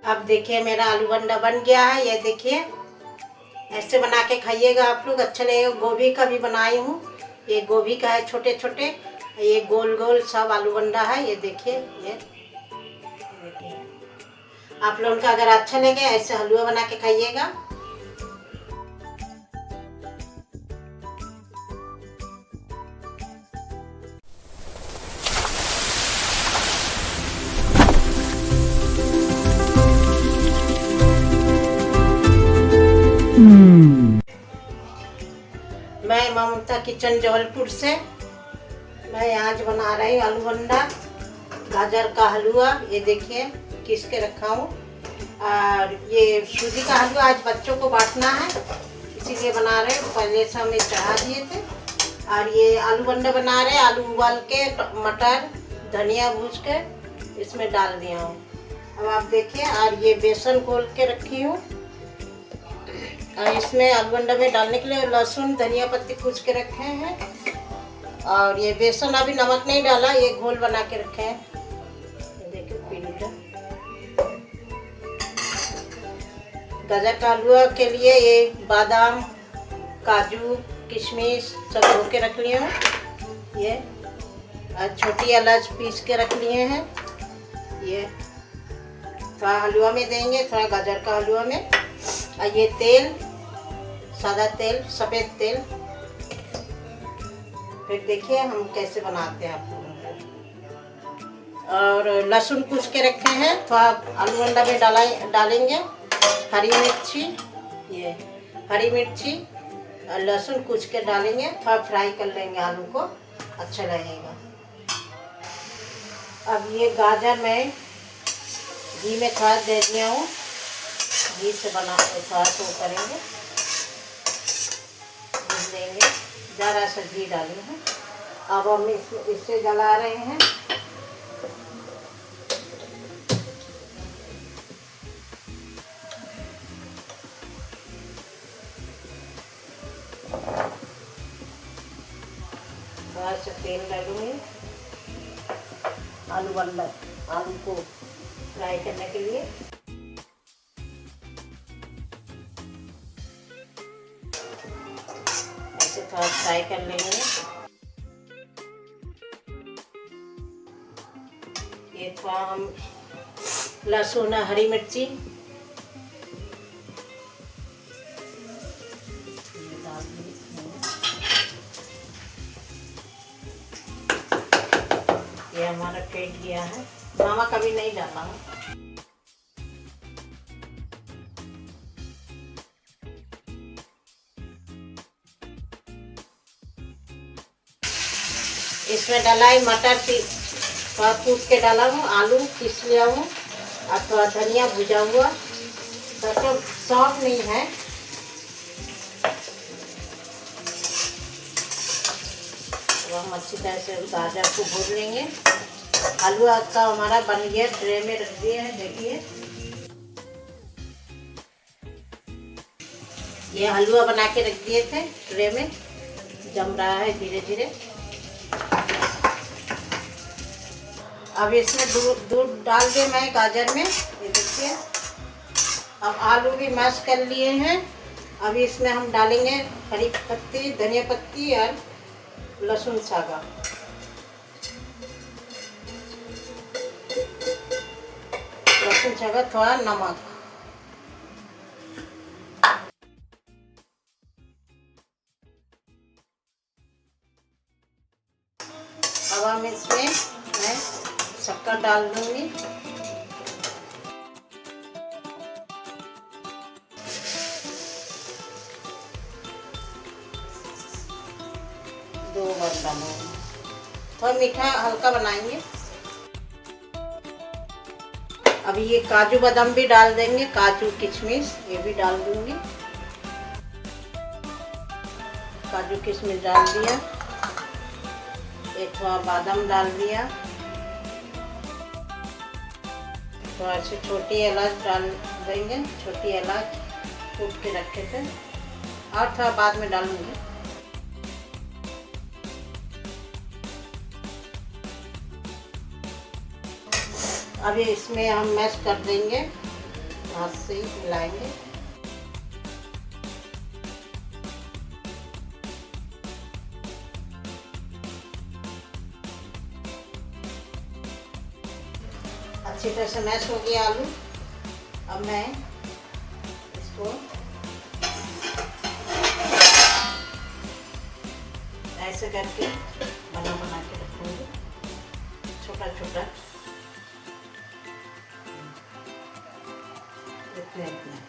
अब देखिए मेरा आलू बंडा बन गया है। ये देखिए ऐसे बना के खाइएगा आप लोग, अच्छा लगेगा। गोभी का भी बनाई हूँ, ये गोभी का है छोटे छोटे, ये गोल गोल सब आलू बंडा है। ये देखिए, ये देखिए आप लोगों का अगर अच्छा लगे ऐसे हलवा बना के खाइएगा। मैं ममता किचन जबलपुर से मैं आज बना रही हूँ आलू बंडा गाजर का हलवा। ये देखिए किस के रखा हूँ। और ये सूजी का हलवा आज बच्चों को बांटना है, इसीलिए बना रहे हैं। पहले से हमें चढ़ा दिए थे। और ये आलू बंडा बना रहे, आलू उबाल के मटर धनिया भूज के इसमें डाल दिया हूँ। अब आप देखिए, और ये बेसन घोल के रखी हूँ। और इसमें आलू बंडा में डालने के लिए लहसुन धनिया पत्ती कूच के रखे हैं। और ये बेसन अभी नमक नहीं डाला, ये घोल बना के रखे हैं। देखिए पीली गाजर का हलवा के लिए ये बादाम काजू किशमिश सब धो के रख लिए हैं। ये और छोटी इलायच पीस के रख लिए हैं। ये थोड़ा हलवा में देंगे, थोड़ा गाजर का हलवा में। और ये तेल सादा तेल, सफ़ेद तेल। फिर देखिए हम कैसे बनाते हैं आप लोगों। और लहसुन कूच के रखे हैं, थोड़ा आलू बंडा में डालेंगे। हरी मिर्ची, ये हरी मिर्ची और लहसुन कूच के डालेंगे। थोड़ा फ्राई कर लेंगे आलू को, अच्छा लगेगा। अब ये गाजर मैं घी में थोड़ा दे दिया हूँ, घी से बना थोड़ा तो करेंगे, भून देंगे। ज़रा सा घी डाले हैं। अब हम इससे जला रहे हैं। थोड़ा सा तेल डालूंगी आलू बंडा, आलू को फ्राई करने के लिए। ऐसे थोड़ा फ्राई कर लेंगे। ये थोड़ा हम लहसुन हरी मिर्ची ये हमारा फेंट गया है। नमक अभी नहीं डाला हूँ। इसमें डाला है मटर थोड़ा कूट के डाला हूँ, आलू पीस लिया हूँ और थोड़ा धनिया भुजा हुआ। तो सॉफ्ट नहीं है। तो हम अच्छी तरह से गाजर को भून लेंगे। हलवा का हमारा बन गया, ट्रे में रख दिए हैं। देखिए ये हलवा बना के रख दिए थे, ट्रे में जम रहा है धीरे धीरे। अब इसमें दूध डाल दिए मैं गाजर में। ये देखिए अब आलू भी मैश कर लिए हैं। अब इसमें हम डालेंगे हरी पत्ती धनिया पत्ती और लहसुन सागा। लहसुन सागा, थोड़ा नमक। अब हम इसमें मैं शक्कर डाल दूंगी। दो बार डालूंगी। थोड़ा मीठा हल्का बनाएंगे। अब ये काजू बादाम भी डाल देंगे, काजू किशमिश ये भी डाल दूंगी। काजू किशमिश डाल दिया। एक थोड़ा बादाम डाल दिया। थोड़ा सी छोटी इलायच डाल देंगे, छोटी इलायच कूट के रखे थे। और थोड़ा बाद में डालूंगी। अभी इसमें हम मैश कर देंगे हाथ से ही मिलाएंगे। अच्छी तरह से मैश हो गया आलू। अब मैं इसको ऐसे करके बना के रखूंगी, छोटा छोटा, इतने इतने।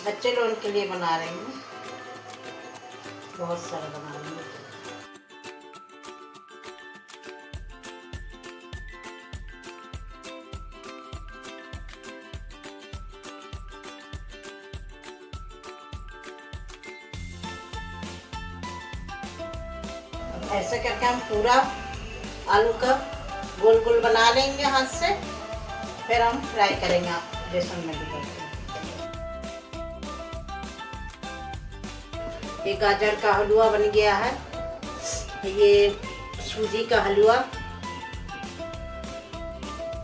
बच्चे लोगों के लिए बना रही हूँ, बहुत सारा बना रही हूँ। ऐसे करके हम पूरा आलू का गोल गोल बना लेंगे हाथ से, फिर हम फ्राई करेंगे। आप बेसन में भी करते हैं। ये गाजर का हलवा बन गया है, ये सूजी का हलवा।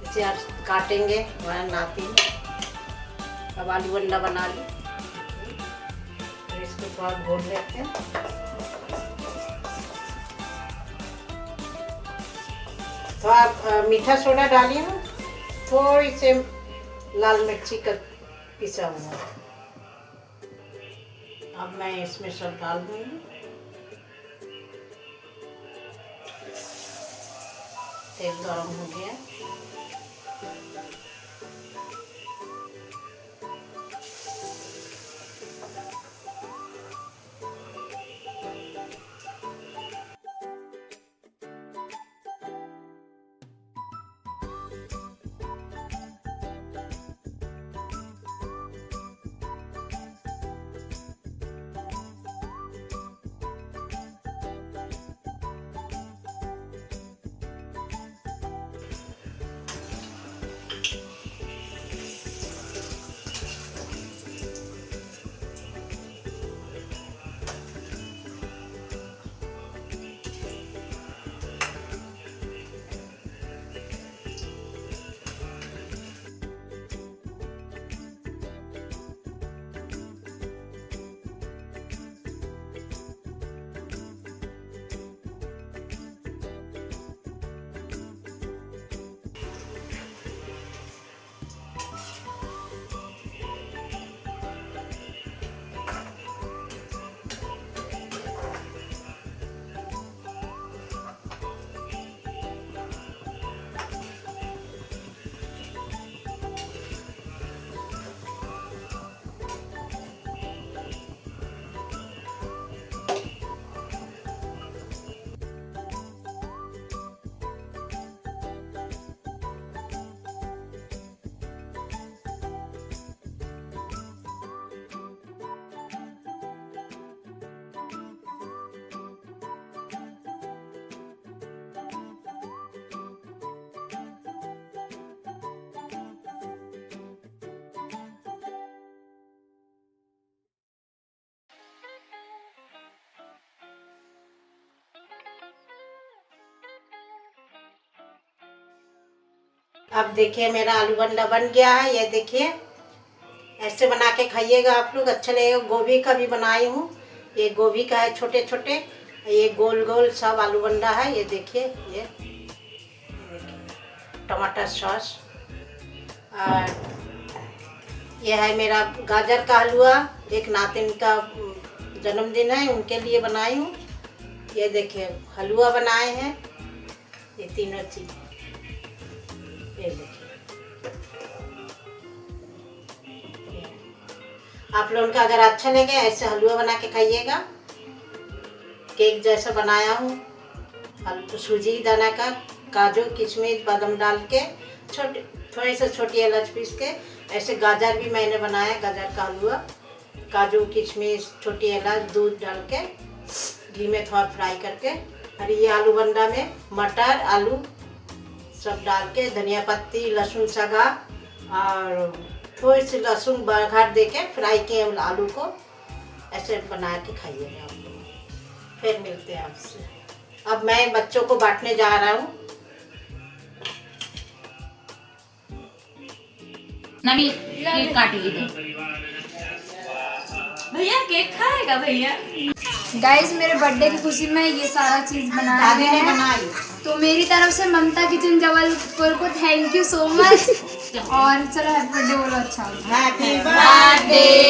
इसे आप काटेंगे वह नाती। अब आलू अंडा बना ली, इसको थोड़ा घोल लेते हैं। थोड़ा मीठा सोडा डालिए ना, थोड़ी से लाल मिर्ची का पिसा हुआ। अब मैं इसमें सब डाल दूंगी। तेल गरम हो गया। अब देखिए मेरा आलू अंडा बन गया है। ये देखिए, ऐसे बना के खाइएगा आप लोग, अच्छा लगेगा। गोभी का भी बनाई हूँ, ये गोभी का है छोटे छोटे, ये गोल गोल सब आलू अंडा है। ये देखिए, ये टमाटर सॉस। और ये है मेरा गाजर का हलवा, एक नातिन का जन्मदिन है उनके लिए बनाई हूँ। ये देखिए हलवा बनाए हैं, ये तीनों चीज। ये देखिए, आप लोगों का अगर अच्छा लगे ऐसे हलवा बना के खाइएगा। केक जैसा बनाया हूँ, सूजी दाना का, काजू किशमिश बादाम डाल के, छोटे थोड़ी सी छोटी इलायची पीस के। ऐसे गाजर भी मैंने बनाया, गाजर का हलवा, काजू किशमिश छोटी इलायची दूध डाल के घी में थोड़ा फ्राई करके। और ये आलू बंडा में मटर आलू सब डाल के, धनिया पत्ती लहसुन सगा और थोड़ी सी लहसुन बघार देके फ्राई किए हम आलू को, ऐसे बना के खाइएगा आप लोग। फिर मिलते हैं आपसे। अब मैं बच्चों को बांटने जा रहा हूँ। नमी केक काट लीजिए। भैया केक खाएगा भैया? गाइस मेरे बर्थडे की खुशी में ये सारा चीज बनाया दादी ने है, बनाई। तो मेरी तरफ से ममता किचन जबलपुर को थैंक यू सो मच। और चलो हैप्पी बर्थडे बोलो। अच्छा हैप्पी बर्थडे